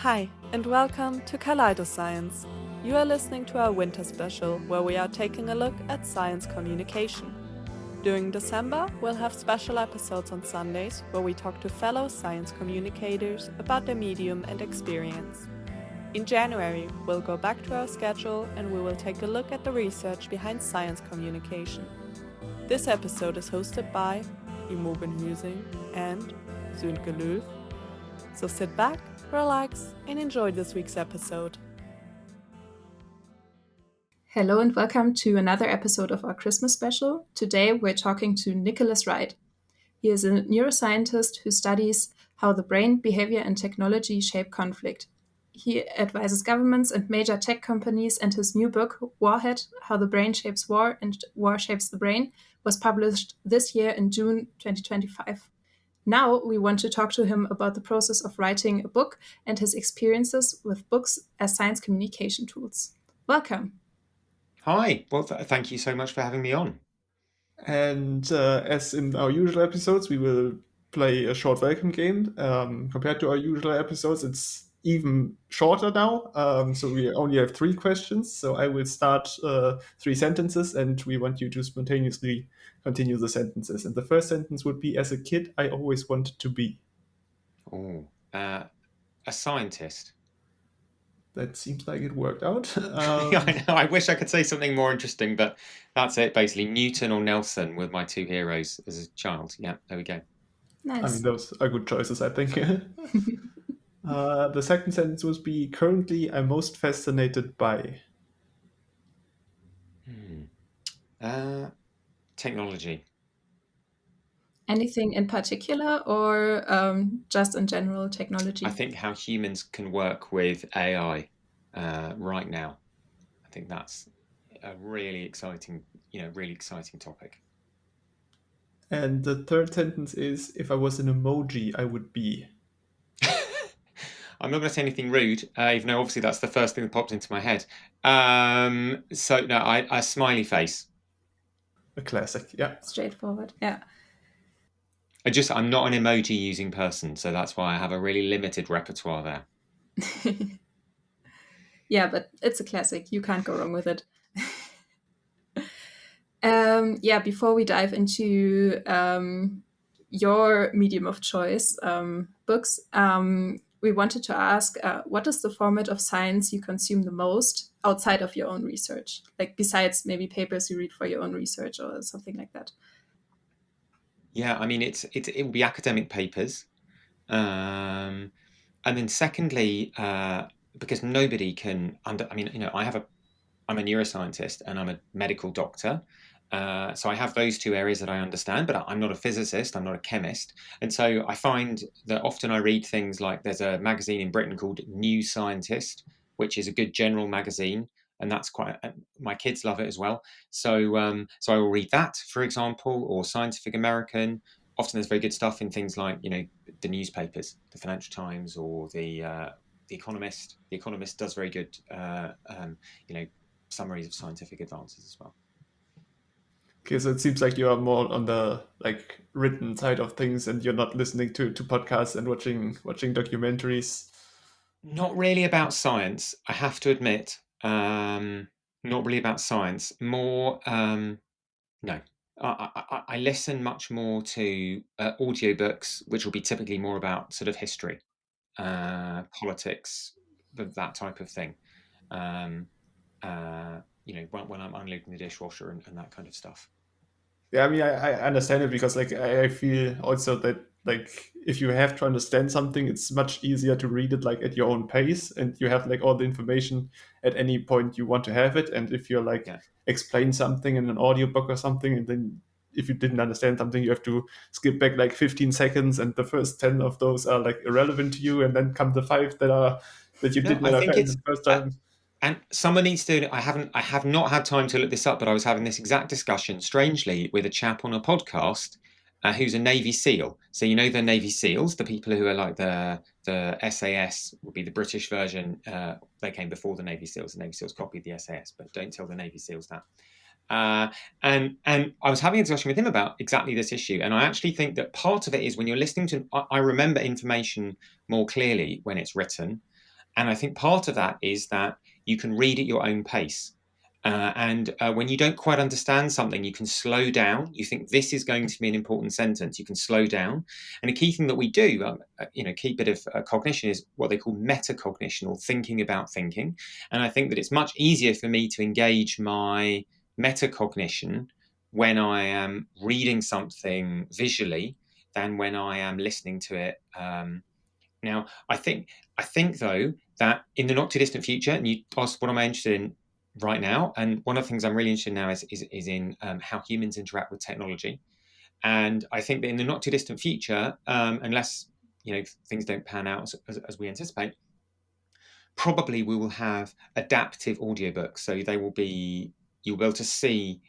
Hi, and welcome to Science. You are listening to our winter special, where we are taking a look at science communication. During December, we'll have special episodes on Sundays, where we talk to fellow science communicators about their medium and experience. In January, we'll go back to our schedule and we will take a look at the research behind science communication. This episode is hosted by Imogen Hüsing and Sönke Lülf. So sit back, relax, and enjoy this week's episode. Hello and welcome to another episode of our Christmas special. Today we're talking to Nicholas Wright. He is a neuroscientist who studies how the brain, behavior, and technology shape conflict. He advises governments and major tech companies, and his new book, Warhead: How the Brain Shapes War and War Shapes the Brain, was published this year in June 2025. Now we want to talk to him about the process of writing a book and his experiences with books as science communication tools. Welcome. Hi. Well, thank you so much for having me on. And as in our usual episodes, we will play a short welcome game. Compared to our usual episodes, it's even shorter now. So we only have 3 questions. So I will start 3 sentences, and we want you to spontaneously continue the sentences. And the first sentence would be, as a kid, I always wanted to be. Oh, a scientist. That seems like it worked out. I know. I wish I could say something more interesting, but that's it. Basically, Newton or Nelson were my 2 heroes as a child. Yeah, there we go. Nice. I mean, those are good choices, I think. The second sentence would be, currently, I'm most fascinated by... Technology. Anything in particular, or just in general technology? I think how humans can work with AI right now. I think that's a really exciting topic. And the third sentence is, if I was an emoji, I would be... I'm not going to say anything rude, even though obviously that's the first thing that popped into my head. A smiley face. A classic, yeah. Straightforward, yeah. I'm not an emoji using person, so that's why I have a really limited repertoire there. Yeah, but it's a classic. You can't go wrong with it. Before we dive into your medium of choice, books, we wanted to ask, what is the format of science you consume the most outside of your own research? Like besides maybe papers you read for your own research or something like that. Yeah, I mean, it will be academic papers. And then secondly, because nobody can I'm a neuroscientist and I'm a medical doctor. So I have those 2 areas that I understand, but I'm not a physicist, I'm not a chemist. And so I find that often I read things like, there's a magazine in Britain called New Scientist, which is a good general magazine. And that's my kids love it as well. So I will read that, for example, or Scientific American. Often there's very good stuff in things like, the newspapers, the Financial Times or the Economist. The Economist does very good, summaries of scientific advances as well. Okay, so it seems like you are more on the written side of things, and you're not listening to podcasts and watching documentaries. Not really about science, I have to admit. Not really about science. More, no. I listen much more to audiobooks, which will be typically more about sort of history, politics, that type of thing. When I'm unloading the dishwasher and that kind of stuff. Yeah, I mean, I understand it, because I feel also that if you have to understand something, it's much easier to read it at your own pace, and you have all the information at any point you want to have it. And if you're explain something in an audiobook or something, and then if you didn't understand something, you have to skip back 15 seconds, and the first 10 of those are irrelevant to you, and then come the 5 that you didn't understand the first time. And someone needs to. I have not had time to look this up, but I was having this exact discussion, strangely, with a chap on a podcast who's a Navy SEAL. So the Navy SEALs, the people who are like the SAS, would be the British version. They came before the Navy SEALs. The Navy SEALs copied the SAS, but don't tell the Navy SEALs that. And I was having a discussion with him about exactly this issue, and I actually think that part of it is when you're listening to. I remember information more clearly when it's written. And I think part of that is that you can read at your own pace. And when you don't quite understand something, you can slow down. You think this is going to be an important sentence, you can slow down. And a key thing that we do, key bit of cognition is what they call metacognition, or thinking about thinking. And I think that it's much easier for me to engage my metacognition when I am reading something visually than when I am listening to it. Now, I think though that in the not too distant future, and you asked what am I interested in right now, and one of the things I'm really interested in now is in how humans interact with technology. And I think that in the not too distant future, unless things don't pan out as we anticipate, probably we will have adaptive audiobooks. So they will be, you'll be able to see,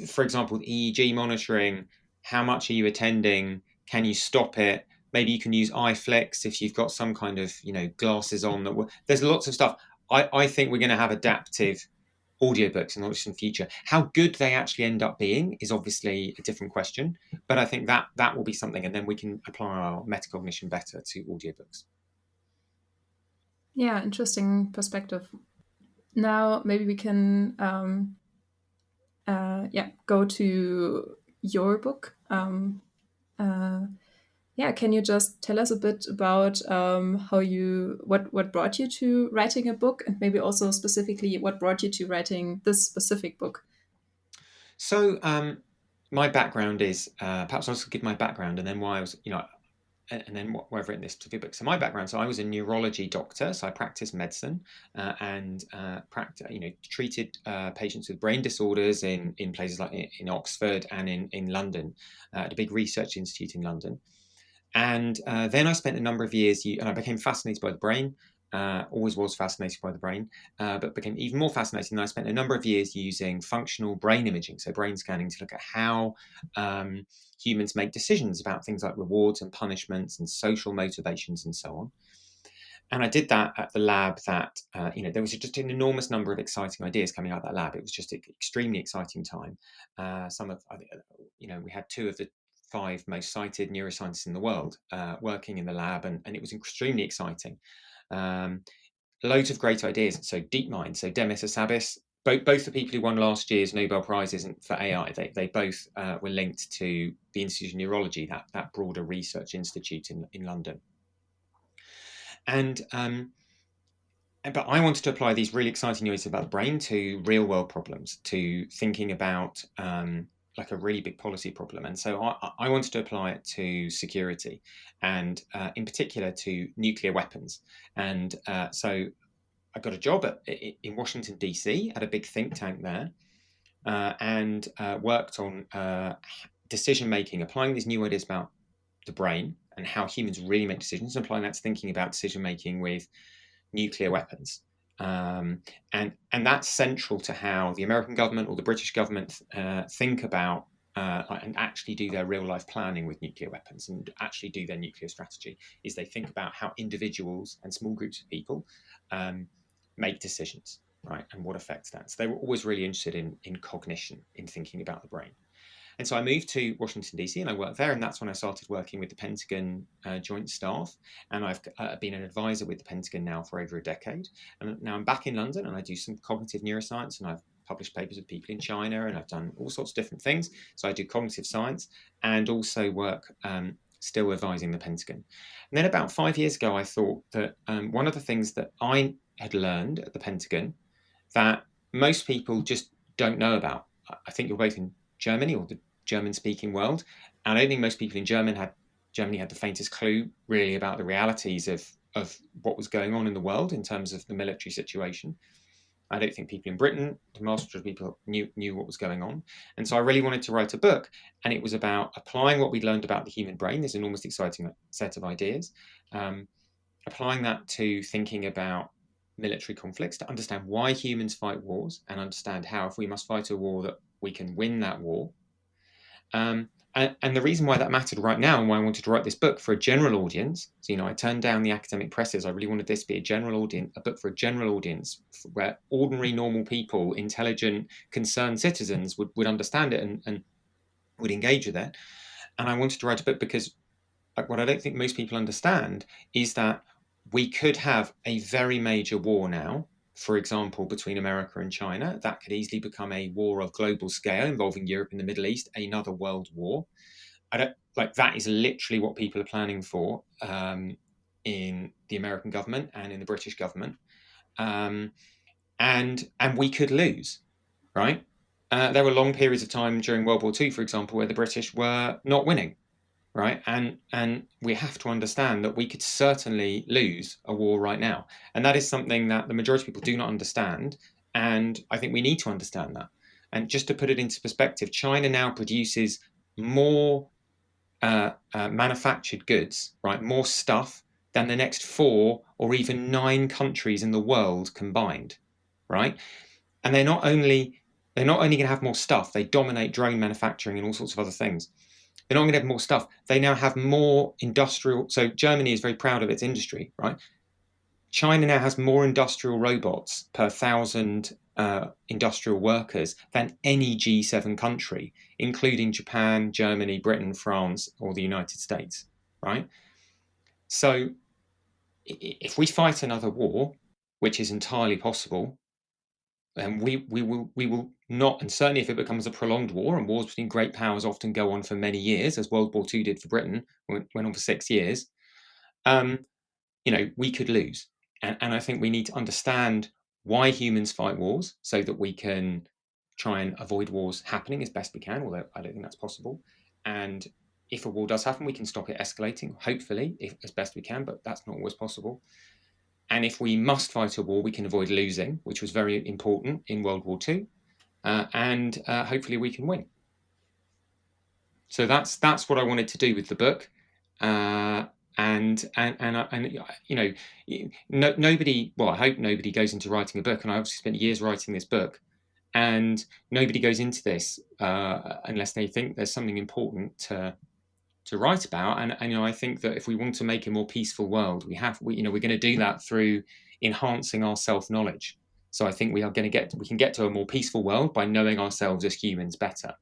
for example, EEG monitoring. How much are you attending? Can you stop it? Maybe you can use iFlex if you've got some kind of glasses on. There's lots of stuff. I think we're going to have adaptive audiobooks in the distant future. How good they actually end up being is obviously a different question, but I think that will be something, and then we can apply our metacognition better to audiobooks. Yeah, interesting perspective. Now maybe we can go to your book. Can you just tell us a bit about what brought you to writing a book, and maybe also specifically what brought you to writing this specific book? So my background is perhaps I'll just give my background and then why I was and then why I've written this specific book. So my background, so I was a neurology doctor, so I practiced medicine and treated patients with brain disorders in places like in Oxford and in London, at a big research institute in London. And then I spent a number of years, and I became fascinated by the brain. Always was fascinated by the brain, but became even more fascinated. And I spent a number of years using functional brain imaging, so brain scanning, to look at how humans make decisions about things like rewards and punishments and social motivations and so on. And I did that at the lab that, there was just an enormous number of exciting ideas coming out of that lab. It was just an extremely exciting time. We had 2 of the 5 most cited neuroscientists in the world working in the lab, and it was extremely exciting. Loads of great ideas. So DeepMind, so Demis Hassabis, both the people who won last year's Nobel Prizes for AI, they both were linked to the Institute of Neurology, that broader research institute in London. And but I wanted to apply these really exciting ideas about the brain to real world problems, to thinking about like a really big policy problem. And so I wanted to apply it to security, and in particular to nuclear weapons. And so I got a job in Washington, D.C. at a big think tank there, and worked on decision making, applying these new ideas about the brain and how humans really make decisions, and applying that to thinking about decision making with nuclear weapons. And that's central to how the American government or the British government think about and actually do their real life planning with nuclear weapons, and actually do their nuclear strategy, is they think about how individuals and small groups of people make decisions, right, and what affects that. So they were always really interested in cognition, in thinking about the brain. And so I moved to Washington, D.C., and I worked there. And that's when I started working with the Pentagon Joint Staff. And I've been an advisor with the Pentagon now for over a decade. And now I'm back in London, and I do some cognitive neuroscience, and I've published papers with people in China, and I've done all sorts of different things. So I do cognitive science and also work still advising the Pentagon. And then about 5 years ago, I thought that one of the things that I had learned at the Pentagon that most people just don't know about, I think you're both in Germany or the German-speaking world, and I don't think most people in Germany had the faintest clue really about the realities of what was going on in the world in terms of the military situation. I don't think people in Britain, the majority of people, knew what was going on. And so I really wanted to write a book, and it was about applying what we'd learned about the human brain, this enormously exciting set of ideas, applying that to thinking about military conflicts, to understand why humans fight wars, and understand how, if we must fight a war, that we can win that war. And the reason why that mattered right now, and why I wanted to write this book for a general audience, so I turned down the academic presses. I really wanted this to be a book for a general audience, where ordinary, normal people, intelligent, concerned citizens would understand it and would engage with it. And I wanted to write a book because what I don't think most people understand is that we could have a very major war now, for example, between America and China. That could easily become a war of global scale involving Europe and the Middle East, another world war. That is literally what people are planning for in the American government and in the British government. And we could lose, right? There were long periods of time during World War II, for example, where the British were not winning, right? And we have to understand that we could certainly lose a war right now. And that is something that the majority of people do not understand. And I think we need to understand that. And just to put it into perspective, China now produces more manufactured goods, right? More stuff than the next 4 or even 9 countries in the world combined, right? And they're not only going to have more stuff, they dominate drone manufacturing and all sorts of other things. They're not going to have more stuff. They now have more industrial. So Germany is very proud of its industry, right? China now has more industrial robots per 1,000 industrial workers than any G7 country, including Japan, Germany, Britain, France, or the United States, right? So if we fight another war, which is entirely possible, and we will not, and certainly if it becomes a prolonged war, and wars between great powers often go on for many years, as World War II did for Britain, went on for 6 years, we could lose. And I think we need to understand why humans fight wars so that we can try and avoid wars happening as best we can, although I don't think that's possible. And if a war does happen, we can stop it escalating, hopefully, as best we can, but that's not always possible. And if we must fight a war, we can avoid losing, which was very important in World War II. And hopefully we can win. So that's what I wanted to do with the book. Nobody, well, I hope nobody goes into writing a book, and I obviously spent years writing this book, and nobody goes into this unless they think there's something important to write about. And I think that if we want to make a more peaceful world, we're going to do that through enhancing our self-knowledge. So I think we can get to a more peaceful world by knowing ourselves as humans better.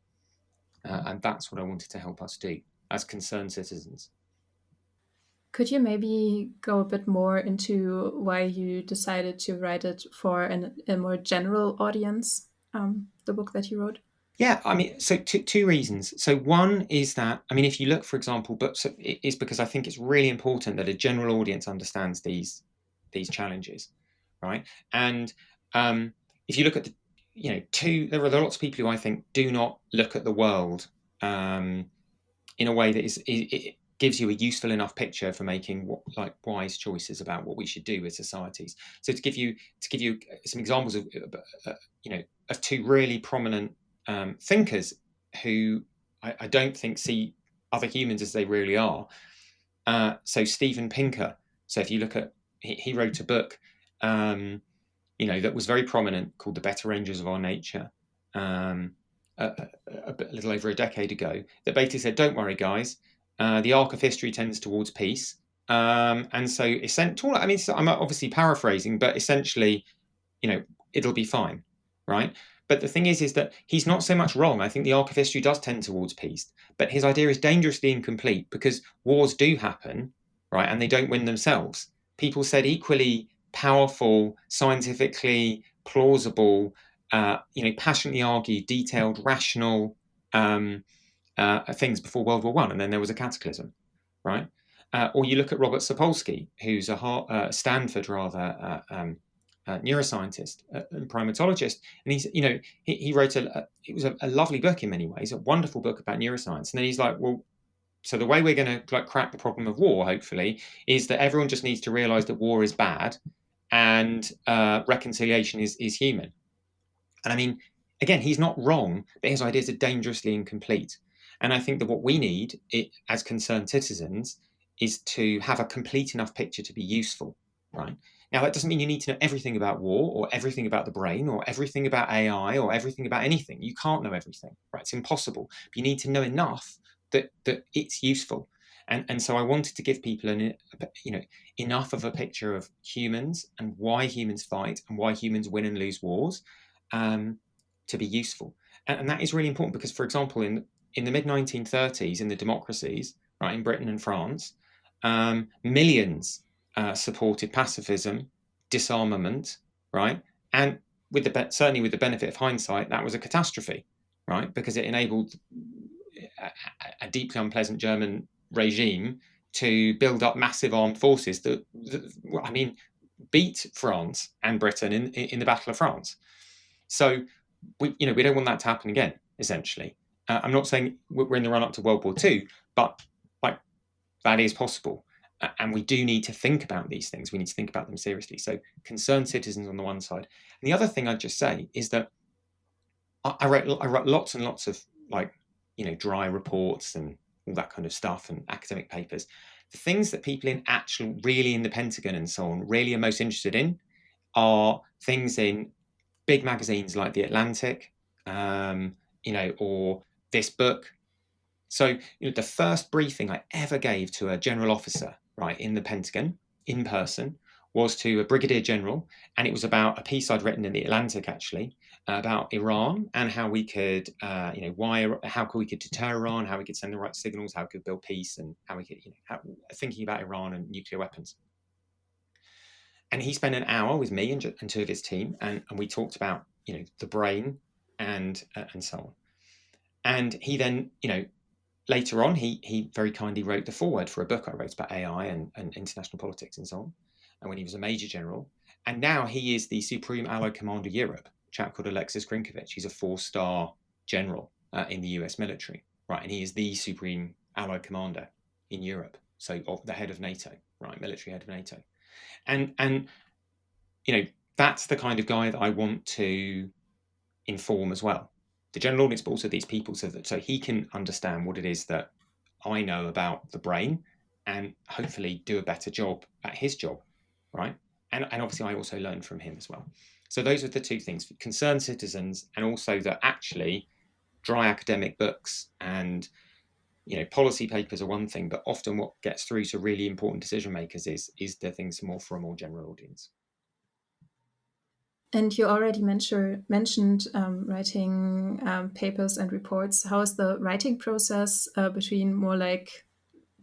And that's what I wanted to help us do as concerned citizens. Could you maybe go a bit more into why you decided to write it for a more general audience, the book that you wrote? Yeah, I mean, so two reasons. So one is that, I mean, if you look, for example, it is because I think it's really important that a general audience understands these challenges, right? And if you look at there are lots of people who I think do not look at the world in a way that it gives you a useful enough picture for making wise choices about what we should do as societies. So to give you some examples of 2 really prominent thinkers who I don't think see other humans as they really are. So Steven Pinker. So if you look at, he wrote a book, that was very prominent called The Better Angels of Our Nature, a little over a decade ago, that basically said, don't worry, guys, the arc of history tends towards peace. And so I'm obviously paraphrasing, but essentially, it'll be fine, right? But the thing is that he's not so much wrong. I think the arc of history does tend towards peace, but his idea is dangerously incomplete because wars do happen, right? And they don't win themselves. People said equally powerful, scientifically plausible, passionately argued, detailed, rational things before World War I, and then there was a cataclysm, right? Or you look at Robert Sapolsky, who's a Stanford neuroscientist and primatologist, and he wrote it was a lovely book in many ways, a wonderful book about neuroscience. And then he's like, well, so the way we're going to crack the problem of war, hopefully, is that everyone just needs to realize that war is bad and reconciliation is human. And I mean, again, he's not wrong, but his ideas are dangerously incomplete. And I think that what we need as concerned citizens is to have a complete enough picture to be useful, right? Now, that doesn't mean you need to know everything about war or everything about the brain or everything about AI or everything about anything. You can't know everything, right? It's impossible. But you need to know enough that it's useful. And so I wanted to give people enough of a picture of humans and why humans fight and why humans win and lose wars to be useful. And that is really important because, for example, in the mid-1930s, in the democracies, right, in Britain and France, millions supported pacifism, disarmament, right? And certainly with the benefit of hindsight, that was a catastrophe, right? Because it enabled a deeply unpleasant German regime to build up massive armed forces that beat France and Britain in the Battle of France. So we don't want that to happen again. Essentially, I'm not saying we're in the run up to World War II, but that is possible. And we do need to think about these things. We need to think about them seriously. So concerned citizens on the one side. And the other thing I'd just say is that I wrote lots and lots of dry reports and all that kind of stuff and academic papers. The things that people really in the Pentagon and so on really are most interested in are things in big magazines like The Atlantic, or this book. So, the first briefing I ever gave to a general officer, right, in the Pentagon, in person, was to a brigadier general, and it was about a piece I'd written in The Atlantic, actually, about Iran and how we could, how we could deter Iran, how we could send the right signals, how we could build peace, and how we could, thinking about Iran and nuclear weapons. And he spent an hour with me and two of his team, and we talked about, the brain and so on. And he then, later on, he very kindly wrote the foreword for a book I wrote about AI and international politics and so on, and when he was a major general. And now he is the Supreme Allied Commander Europe, a chap called Alexis Krinkovich. He's a 4-star general in the US military, right? And he is the Supreme Allied Commander in Europe, so the head of NATO, right? Military head of NATO. And that's the kind of guy that I want to inform as well. The general audience, but also these people, so he can understand what it is that I know about the brain and hopefully do a better job at his job, right? And obviously I also learn from him as well. So those are the two things: concerned citizens, and also that actually dry academic books and policy papers are one thing, but often what gets through to really important decision makers is the things more for a more general audience. And you already mentioned writing papers and reports. How is the writing process between more like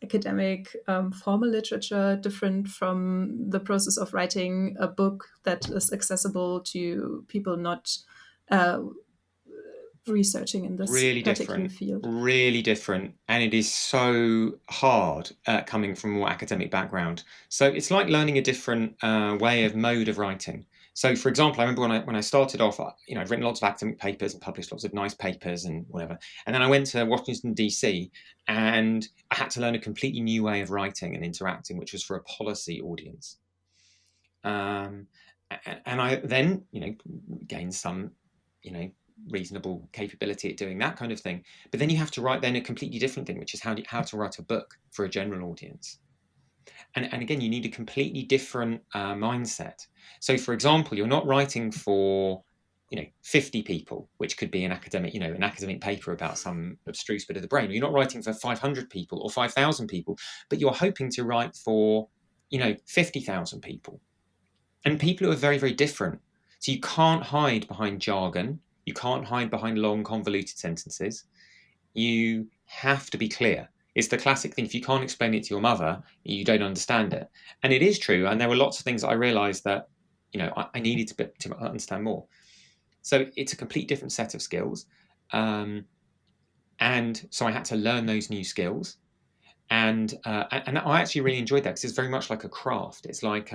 academic formal literature different from the process of writing a book that is accessible to people not researching in this particular field? Really different. And it is so hard coming from a more academic background. So it's like learning a different mode of writing. So, for example, I remember when I started off, I'd written lots of academic papers and published lots of nice papers and whatever. And then I went to Washington, D.C., and I had to learn a completely new way of writing and interacting, which was for a policy audience. And I then, gained some, reasonable capability at doing that kind of thing. But then you have to write then a completely different thing, which is how to write a book for a general audience. And again, you need a completely different mindset. So, for example, you're not writing for 50 people, which could be an academic paper about some abstruse bit of the brain. You're not writing for 500 people or 5,000 people, but you're hoping to write for 50,000 people, and people who are very, very different. So you can't hide behind jargon. You can't hide behind long, convoluted sentences. You have to be clear. It's the classic thing. If you can't explain it to your mother, you don't understand it. And it is true. And there were lots of things that I realized that, I needed to understand more. So it's a complete different set of skills. And so I had to learn those new skills. And I actually really enjoyed that because it's very much like a craft. It's like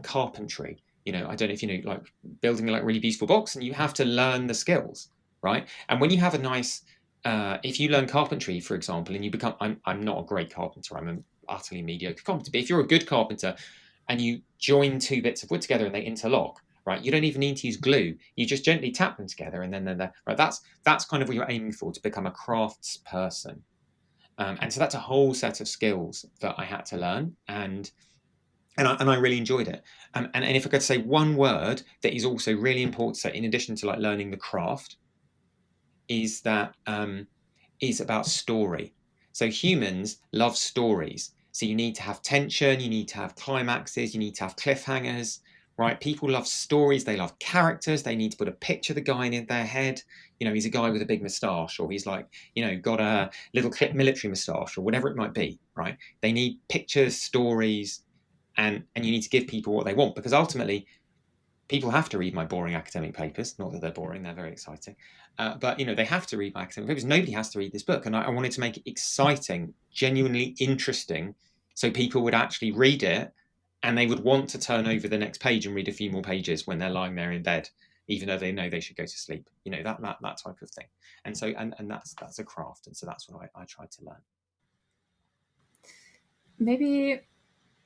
carpentry. I don't know if like building a really beautiful box, and you have to learn the skills, right? And when you have a nice if you learn carpentry, for example, and you become, I'm not a great carpenter, I'm an utterly mediocre carpenter, but if you're a good carpenter and you join two bits of wood together and they interlock, right, you don't even need to use glue. You just gently tap them together, and then they're right. That's kind of what you're aiming for, to become a crafts person. And so that's a whole set of skills that I had to learn, and I really enjoyed it. And if I could say one word that is also really important, so in addition to like learning the craft, is that is about story. So humans love stories. So you need to have tension, you need to have climaxes, you need to have cliffhangers, right? People love stories, they love characters, they need to put a picture of the guy in their head. He's a guy with a big moustache, or he's like, got a little military moustache, or whatever it might be, right? They need pictures, stories, and you need to give people what they want, because ultimately people have to read my boring academic papers. Not that they're boring, they're very exciting. But, they have to read my academic papers. Nobody has to read this book. And I wanted to make it exciting, genuinely interesting, so people would actually read it and they would want to turn over the next page and read a few more pages when they're lying there in bed, even though they know they should go to sleep. That type of thing. And so, and that's a craft. And so that's what I tried to learn. Maybe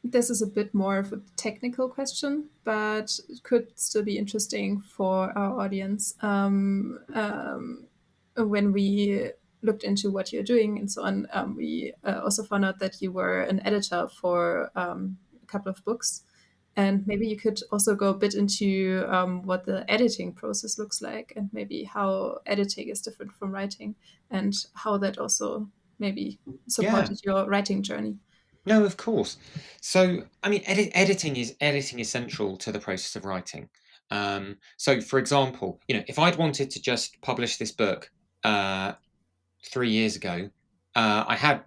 this is a bit more of a technical question, but it could still be interesting for our audience. When we looked into what you're doing and so on, we also found out that you were an editor for a couple of books. And maybe you could also go a bit into what the editing process looks like, and maybe how editing is different from writing, and how that also maybe supported your writing journey. No, of course. So, I mean, editing is central to the process of writing. So, for example, if I'd wanted to just publish this book 3 years ago, I had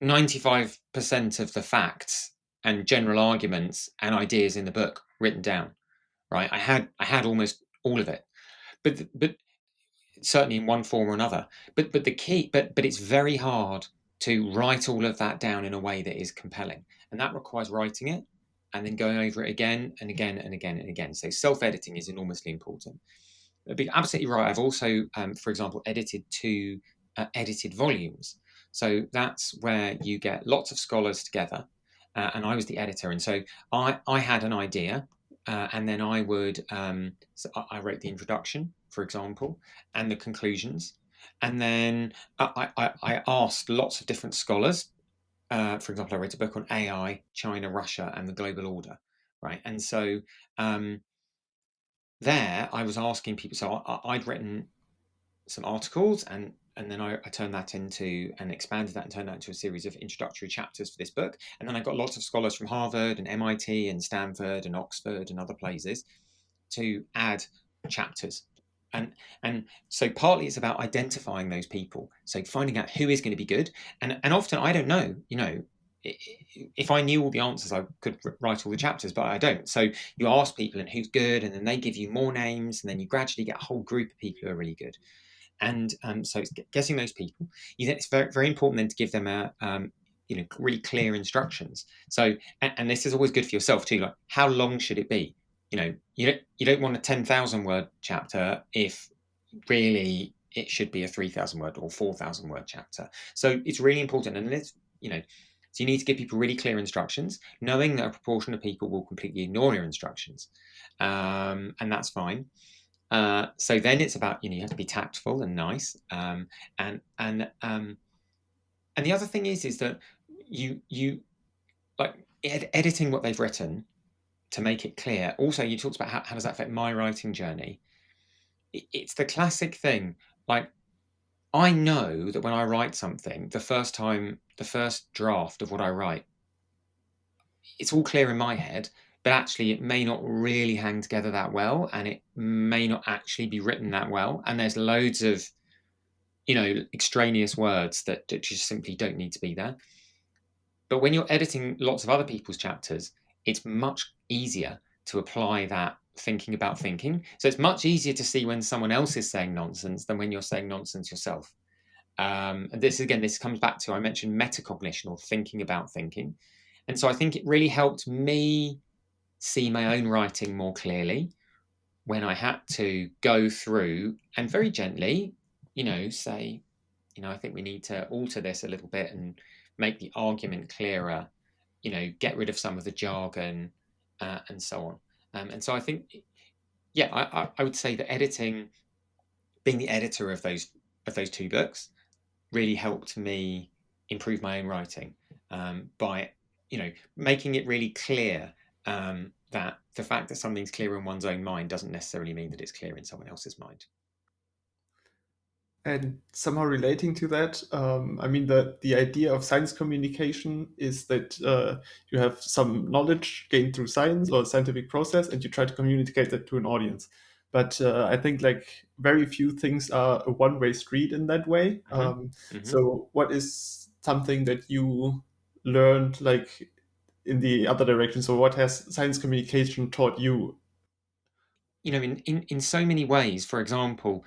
95% of the facts and general arguments and ideas in the book written down. Right, I had almost all of it, but certainly in one form or another. But the key, but it's very hard to write all of that down in a way that is compelling, and that requires writing it and then going over it again and again and again and again. So self-editing is enormously important. But you're absolutely right. I've also, for example, edited 2 edited volumes. So that's where you get lots of scholars together, and I was the editor. And so I had an idea, and then I would, so I wrote the introduction, for example, and the conclusions. And then I asked lots of different scholars. For example, I wrote a book on AI, China, Russia, and the global order, right? And so there I was asking people. So I'd written some articles, and then I turned that into and expanded that and turned that into a series of introductory chapters for this book. And then I got lots of scholars from Harvard and MIT and Stanford and Oxford and other places to add chapters. And so partly it's about identifying those people, so finding out who is going to be good, and often I don't know, if I knew all the answers I could write all the chapters, but I don't. So you ask people and who's good, and then they give you more names, and then you gradually get a whole group of people who are really good. And so it's guessing those people. It's very, very important then to give them a really clear instructions. So and this is always good for yourself too, like how long should it be? You don't want a 10,000 word chapter if really it should be a 3,000 word or 4,000 word chapter. So it's really important, and it's so you need to give people really clear instructions, knowing that a proportion of people will completely ignore your instructions, and that's fine. So then it's about you have to be tactful and nice, and the other thing is that you like editing what they've written to make it clear. Also, you talked about how does that affect my writing journey. It's the classic thing. Like, I know that when I write something, the first draft of what I write, it's all clear in my head, but actually it may not really hang together that well, and it may not actually be written that well. And there's loads of, extraneous words that just simply don't need to be there. But when you're editing lots of other people's chapters, it's much easier to apply that thinking about thinking. So it's much easier to see when someone else is saying nonsense than when you're saying nonsense yourself. And this comes back to, I mentioned metacognition, or thinking about thinking. And so I think it really helped me see my own writing more clearly when I had to go through and very gently, say, I think we need to alter this a little bit and make the argument clearer, get rid of some of the jargon, and so on. And so I think, I would say that editing, being the editor of those 2 books, really helped me improve my own writing, by making it really clear that the fact that something's clear in one's own mind doesn't necessarily mean that it's clear in someone else's mind. And somehow relating to that, I mean, the idea of science communication is that you have some knowledge gained through science or scientific process, and you try to communicate that to an audience. But I think very few things are a one-way street in that way. So what is something that you learned in the other direction. So what has science communication taught you? In so many ways. For example,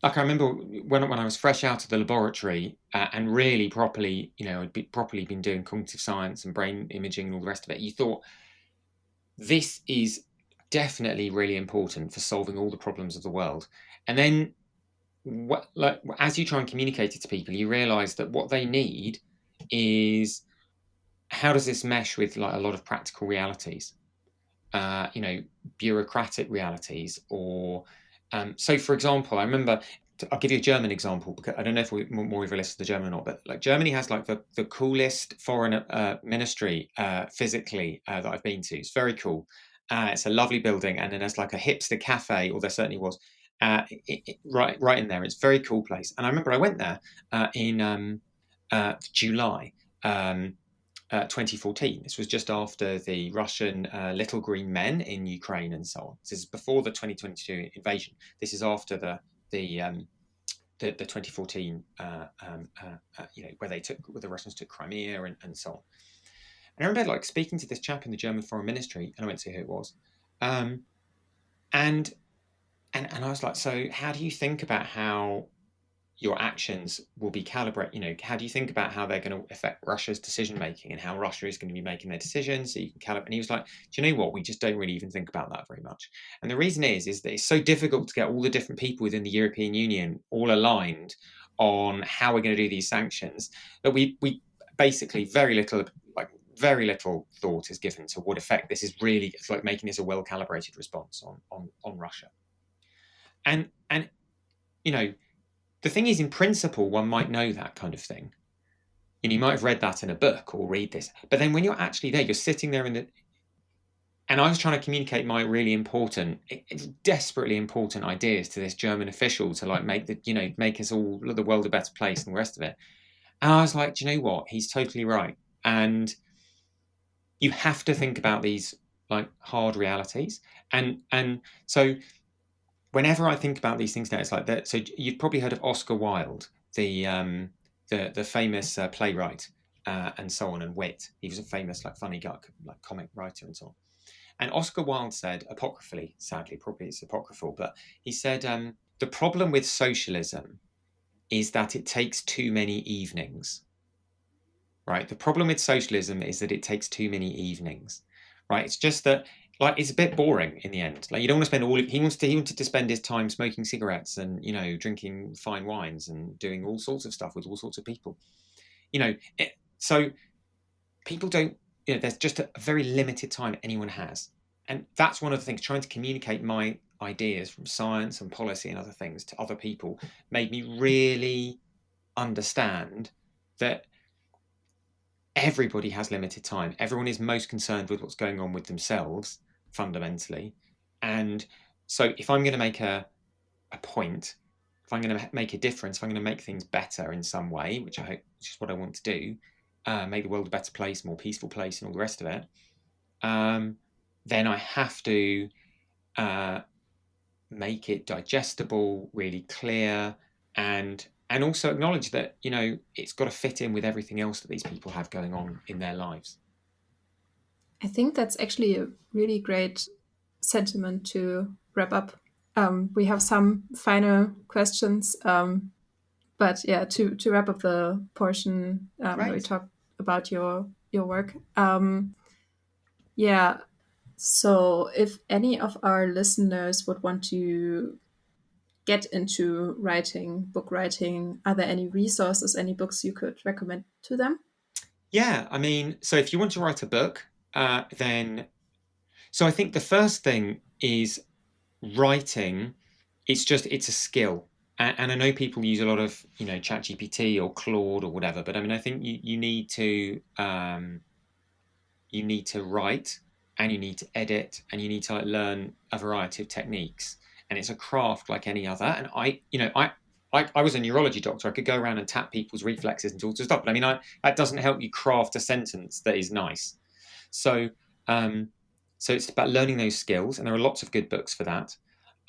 like I remember when I was fresh out of the laboratory and really properly, I'd properly been doing cognitive science and brain imaging and all the rest of it. You thought this is definitely really important for solving all the problems of the world. And then, as you try and communicate it to people, you realise that what they need is, how does this mesh with like a lot of practical realities? Bureaucratic realities, or so. For example, I remember. I'll give you a German example, because I don't know if more of a list of the German or not, but like Germany has like the coolest foreign ministry physically that I've been to. It's very cool. It's a lovely building, and then there's like a hipster cafe, or there certainly was, right in there. It's a very cool place. And I remember I went there in July. 2014. This was just after the Russian little green men in Ukraine and so on. This is before the 2022 invasion. This is after the 2014, where the Russians took Crimea and so on. And I remember like speaking to this chap in the German Foreign Ministry, and I won't say who it was, and I was like, so how do you think about how your actions will be calibrated? How do you think about how they're going to affect Russia's decision making and how Russia is going to be making their decisions? So you can calibrate. And he was like, do you know what? We just don't really even think about that very much. And the reason is that it's so difficult to get all the different people within the European Union all aligned on how we're going to do these sanctions, that we basically very little thought is given to what effect this is really. It's like making this a well calibrated response on Russia. And the thing is, in principle, one might know that kind of thing. You might have read that in a book or read this. But then when you're actually there, you're sitting there and I was trying to communicate my really important, desperately important ideas to this German official to like make us all, the world a better place and the rest of it. And I was like, do you know what? He's totally right. And you have to think about these like hard realities. And so whenever I think about these things now, it's like that. So you've probably heard of Oscar Wilde, the famous playwright and so on, and wit. He was a famous like funny guy, like comic writer and so on. And Oscar Wilde said, apocryphally, sadly, probably it's apocryphal, but he said, the problem with socialism is that it takes too many evenings. Right? The problem with socialism is that it takes too many evenings. Right? It's just that. Like, it's a bit boring in the end. Like, you don't want to spend he wanted to spend his time smoking cigarettes and drinking fine wines and doing all sorts of stuff with all sorts of people. So people don't. There's just a very limited time anyone has, and that's one of the things. Trying to communicate my ideas from science and policy and other things to other people made me really understand that everybody has limited time. Everyone is most concerned with what's going on with themselves, fundamentally. And so if I'm going to make a point, if I'm going to make a difference, if I'm going to make things better in some way, which is what I want to do, make the world a better place, more peaceful place and all the rest of it, then I have to make it digestible, really clear, and also acknowledge that it's got to fit in with everything else that these people have going on in their lives. I think that's actually a really great sentiment to wrap up. We have some final questions, but yeah, to wrap up the portion where we talk about your work. So if any of our listeners would want to get into book writing, are there any resources, any books you could recommend to them? Yeah, I mean, so if you want to write a book, then so I think the first thing is writing. It's a skill, and I know people use a lot of ChatGPT or Claude or whatever, but I mean, I think you need to write, and you need to edit, and you need to learn a variety of techniques, and it's a craft like any other. And I was a neurology doctor. I could go around and tap people's reflexes and all sorts of stuff. But I mean, that doesn't help you craft a sentence that is nice. So it's about learning those skills, and there are lots of good books for that.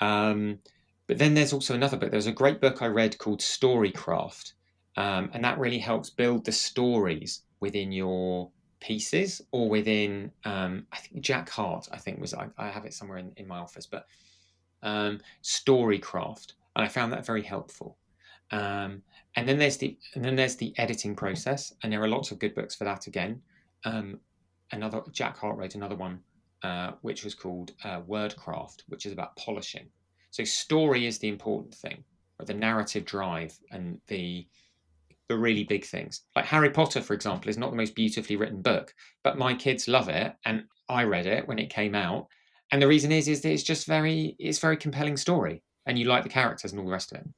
But then there's also another book. There's a great book I read called Storycraft, and that really helps build the stories within your pieces or within, I think Jack Hart, I think was, I have it somewhere in my office, but storycraft, and I found that very helpful. And then there's the editing process, and there are lots of good books for that again. Jack Hart wrote another one, which was called Wordcraft, which is about polishing. So story is the important thing, or the narrative drive, and the really big things. Like Harry Potter, for example, is not the most beautifully written book, but my kids love it, and I read it when it came out. And the reason is that it's very compelling story, and you like the characters and all the rest of it.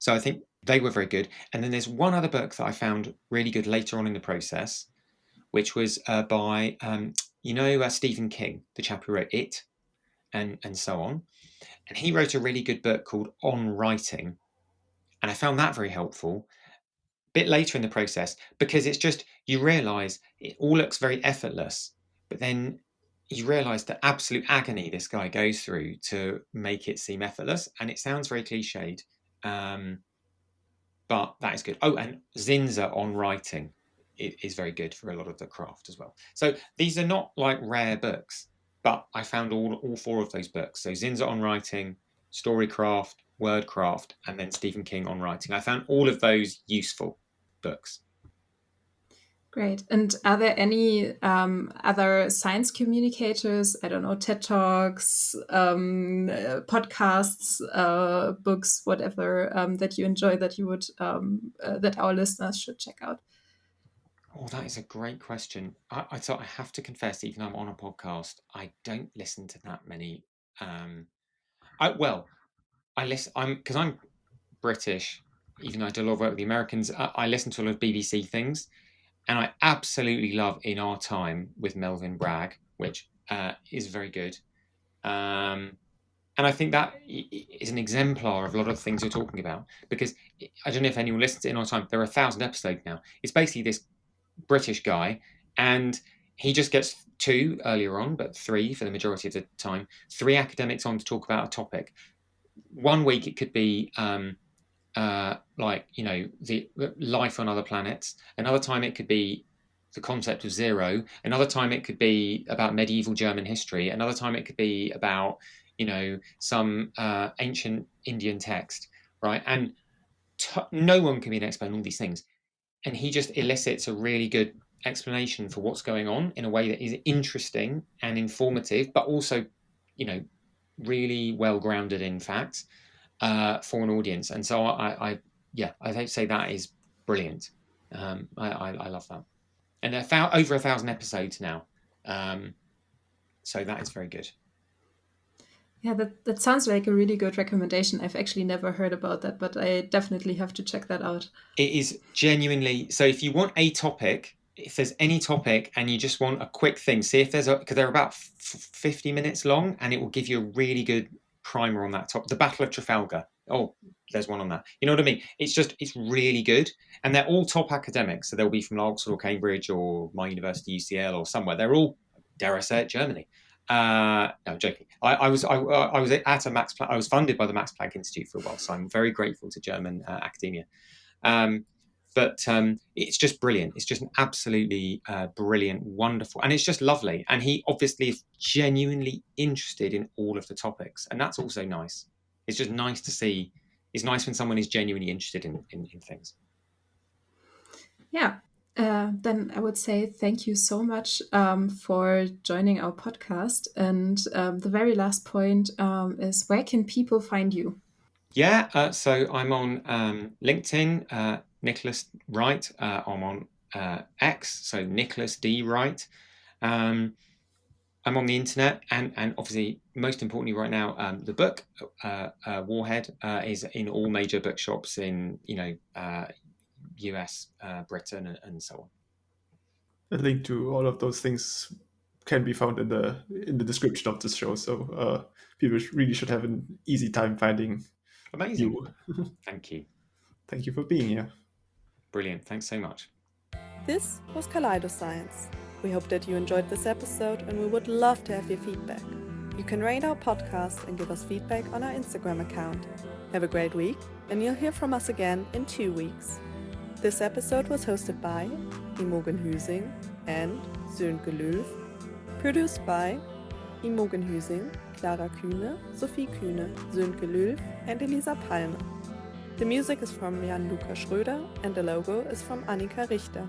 So I think they were very good. And then there's one other book that I found really good later on in the process, which was by Stephen King, the chap who wrote It, and so on. And he wrote a really good book called On Writing, and I found that very helpful a bit later in the process, because it's just, you realise it all looks very effortless, but then you realise the absolute agony this guy goes through to make it seem effortless, and it sounds very cliched, but that is good. Oh, and Zinza On Writing is very good for a lot of the craft as well. So these are not like rare books, but I found all four of those books. So Zinza On Writing, Storycraft, Wordcraft, and then Stephen King On Writing. I found all of those useful books. Great. And are there any other science communicators, I don't know, TED Talks, podcasts, books, whatever, that you enjoy, that you would that our listeners should check out? Oh, that is a great question. I have to confess, even though I'm on a podcast, I don't listen to that many. I listen. Because I'm British, even though I do a lot of work with the Americans. I listen to a lot of BBC things, and I absolutely love In Our Time with Melvyn Bragg, which is very good. And I think that is an exemplar of a lot of the things you're talking about, because I don't know if anyone listens to In Our Time. There are 1,000 episodes now. It's basically this British guy, and he just gets 2 earlier on, but 3 for the majority of the time. 3 academics on to talk about a topic. One week it could be the life on other planets. Another time it could be the concept of zero. Another time it could be about medieval German history. Another time it could be about some ancient Indian text, right? And no one can be an expert on all these things. And he just elicits a really good explanation for what's going on in a way that is interesting and informative, but also, really well grounded in facts for an audience. And so I'd say that is brilliant. I love that. And there are over 1,000 episodes now, so that is very good. Yeah, that sounds like a really good recommendation. I've actually never heard about that, but I definitely have to check that out. It is genuinely, so if you want a topic, if there's any topic and you just want a quick thing, see if there's because they're about 50 minutes long, and it will give you a really good primer on that topic. The Battle of Trafalgar. Oh, there's one on that. You know what I mean? It's really good. And they're all top academics. So they'll be from Oxford or Cambridge or my university, UCL, or somewhere. They're all, dare I say it, Germany. No, I'm joking. I was at a Max Planck. I was funded by the Max Planck Institute for a while, so I'm very grateful to German academia. But it's just brilliant. It's just an absolutely brilliant, wonderful, and it's just lovely. And he obviously is genuinely interested in all of the topics, and that's also nice. It's just nice to see. It's nice when someone is genuinely interested in things. Yeah. Then I would say thank you so much for joining our podcast. And the very last point is, where can people find you? Yeah, so I'm on LinkedIn, Nicholas Wright. I'm on X, so Nicholas D. Wright. I'm on the internet, and obviously, most importantly right now, the book, Warhead, is in all major bookshops in, US, Britain, and so on. A link to all of those things can be found in the description of this show, so people really should have an easy time finding. Amazing. You. Thank you. Thank you for being here. Brilliant. Thanks so much. This was Science. We hope that you enjoyed this episode, and we would love to have your feedback. You can rate our podcast and give us feedback on our Instagram account. Have a great week, and you'll hear from us again in 2 weeks. This episode was hosted by Imogen Hüsing and Sönke Lülf, produced by Imogen Hüsing, Clara Kühne, Sophie Kühne, Sönke Lülf and Elisa Palme. The music is from Jan-Luca Schröder and the logo is from Annika Richter.